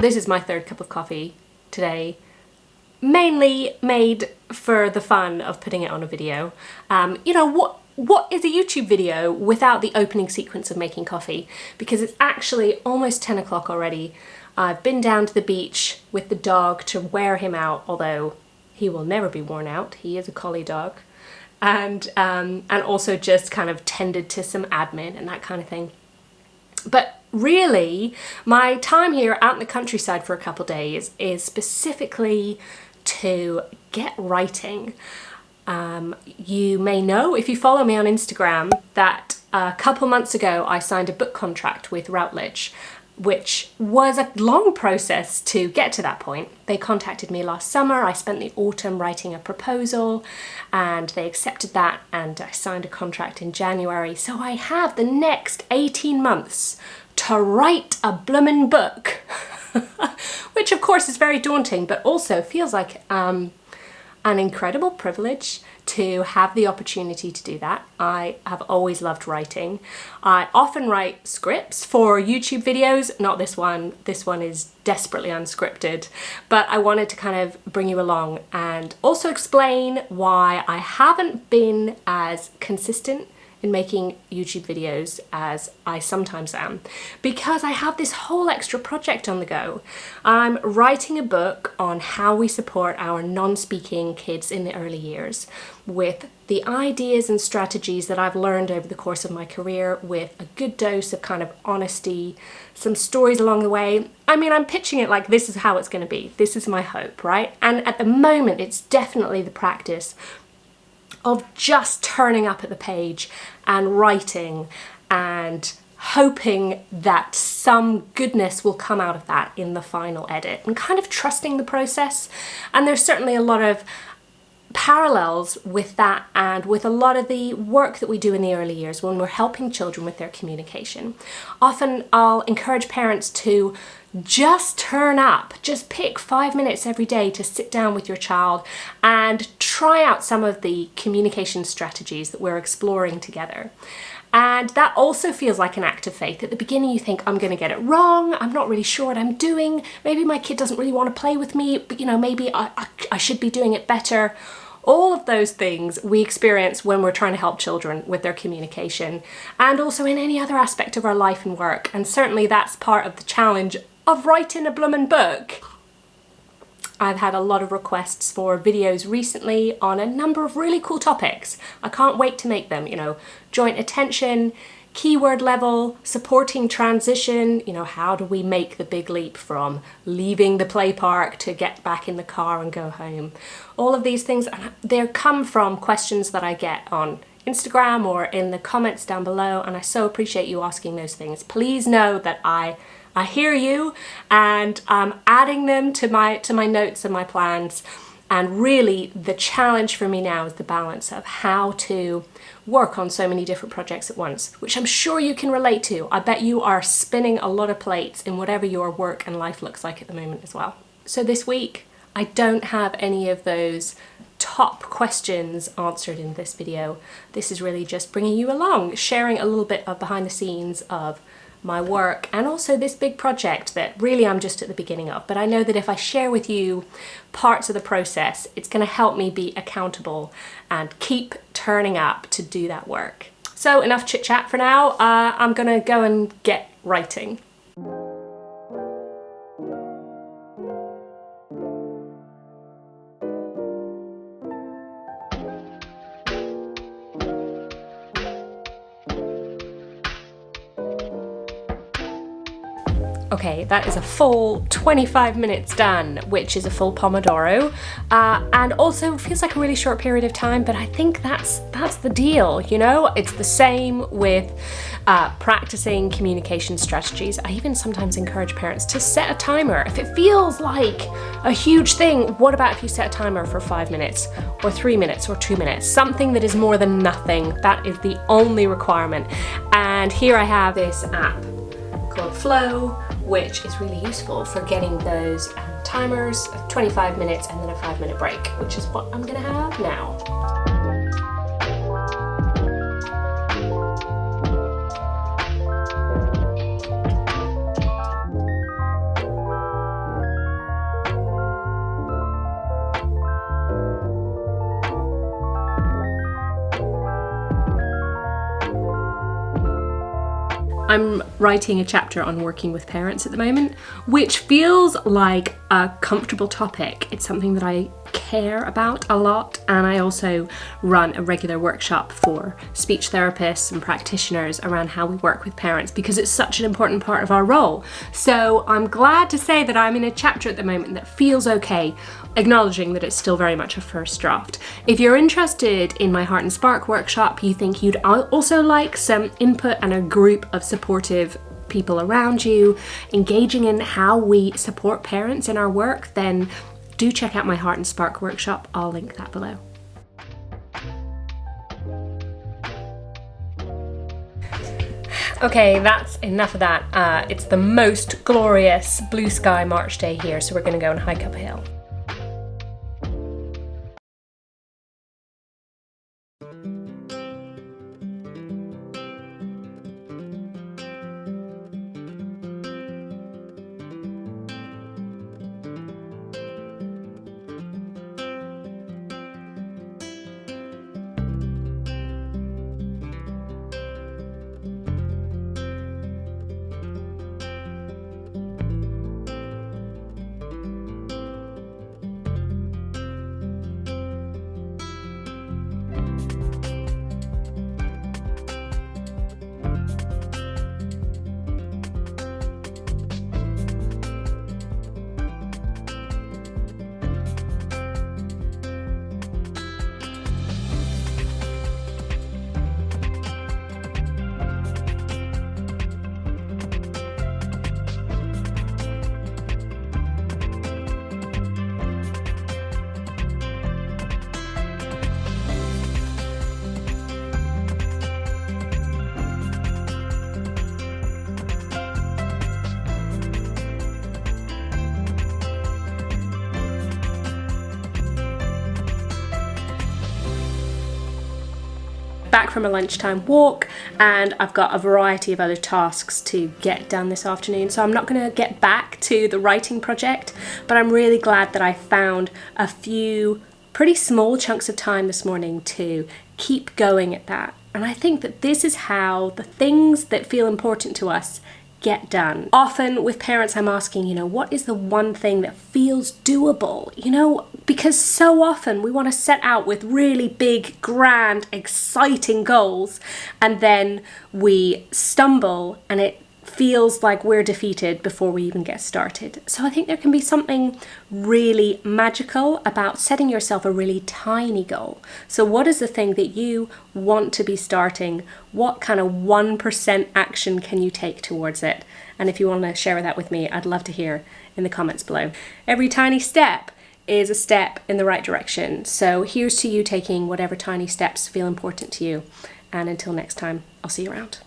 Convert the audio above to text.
This is my third cup of coffee today, mainly made for the fun of putting it on a video. You know, what is a YouTube video without the opening sequence of making coffee? Because it's actually almost 10 o'clock already. I've been down to the beach with the dog to wear him out, although he will never be worn out. He is a collie dog. And also just kind of tended to some admin and that kind of thing. But really, my time here out in the countryside for a couple of days is specifically to get writing. You may know, if you follow me on Instagram, that a couple months ago I signed a book contract with Routledge, which was a long process to get to that point. They contacted me last summer, I spent the autumn writing a proposal, and they accepted that, and I signed a contract in January. So I have the next 18 months to write a bloomin' book, which of course is very daunting, but also feels like an incredible privilege to have the opportunity to do that. I have always loved writing. I often write scripts for YouTube videos, not this one. This one is desperately unscripted, but I wanted to kind of bring you along and also explain why I haven't been as consistent in making YouTube videos as I sometimes am, because I have this whole extra project on the go. I'm writing a book on how we support our non-speaking kids in the early years with the ideas and strategies that I've learned over the course of my career, with a good dose of kind of honesty, some stories along the way. I mean, I'm pitching it like this is how it's going to be. This is my hope, right? And at the moment, it's definitely the practice of just turning up at the page and writing and hoping that some goodness will come out of that in the final edit, and kind of trusting the process. And there's certainly a lot of parallels with that and with a lot of the work that we do in the early years when we're helping children with their communication. Often I'll encourage parents to just turn up, just pick 5 minutes every day to sit down with your child and try out some of the communication strategies that we're exploring together. And that also feels like an act of faith. At the beginning you think, I'm going to get it wrong, I'm not really sure what I'm doing, maybe my kid doesn't really want to play with me, but you know, maybe I should be doing it better. All of those things we experience when we're trying to help children with their communication, and also in any other aspect of our life and work. And certainly that's part of the challenge of writing a bloomin' book. I've had a lot of requests for videos recently on a number of really cool topics. I can't wait to make them, you know, joint attention, keyword level, supporting transition, you know, how do we make the big leap from leaving the play park to get back in the car and go home. All of these things, they come from questions that I get on Instagram or in the comments down below, and I so appreciate you asking those things. Please know that I hear you, and I'm adding them to my notes and my plans. And really the challenge for me now is the balance of how to work on so many different projects at once, which I'm sure you can relate to. I bet you are spinning a lot of plates in whatever your work and life looks like at the moment as well. So this week, I don't have any of those top questions answered in this video. This is really just bringing you along, sharing a little bit of behind the scenes of my work, and also this big project that really I'm just at the beginning of. But I know that if I share with you parts of the process, it's going to help me be accountable and keep turning up to do that work. So enough chit chat for now. I'm going to go and get writing. Okay, that is a full 25 minutes done, which is a full Pomodoro, and also feels like a really short period of time, but I think that's the deal, you know? It's the same with practicing communication strategies. I even sometimes encourage parents to set a timer. If it feels like a huge thing, what about if you set a timer for 5 minutes or 3 minutes or 2 minutes? Something that is more than nothing. That is the only requirement. And here I have this app called Flow, which is really useful for getting those timers of 25 minutes and then a 5-minute break, which is what I'm gonna have now. I'm writing a chapter on working with parents at the moment, which feels like a comfortable topic. It's something that I care about a lot, and I also run a regular workshop for speech therapists and practitioners around how we work with parents because it's such an important part of our role. So I'm glad to say that I'm in a chapter at the moment that feels okay, acknowledging that it's still very much a first draft. If you're interested in my Heart and Spark workshop, you think you'd also like some input and a group of supportive people around you, engaging in how we support parents in our work, then do check out my Heart and Spark workshop. I'll link that below. Okay, that's enough of that. It's the most glorious blue sky March day here, so we're gonna go and hike up a hill. Back from a lunchtime walk, and I've got a variety of other tasks to get done this afternoon, so I'm not going to get back to the writing project, but I'm really glad that I found a few pretty small chunks of time this morning to keep going at that. And I think that this is how the things that feel important to us get done. Often with parents I'm asking, what is the one thing that feels doable? Because so often we want to set out with really big, grand, exciting goals, and then we stumble and it feels like we're defeated before we even get started. So I think there can be something really magical about setting yourself a really tiny goal. So what is the thing that you want to be starting? What kind of 1% action can you take towards it? And if you want to share that with me, I'd love to hear in the comments below. Every tiny step is a step in the right direction. So here's to you taking whatever tiny steps feel important to you. And until next time, I'll see you around.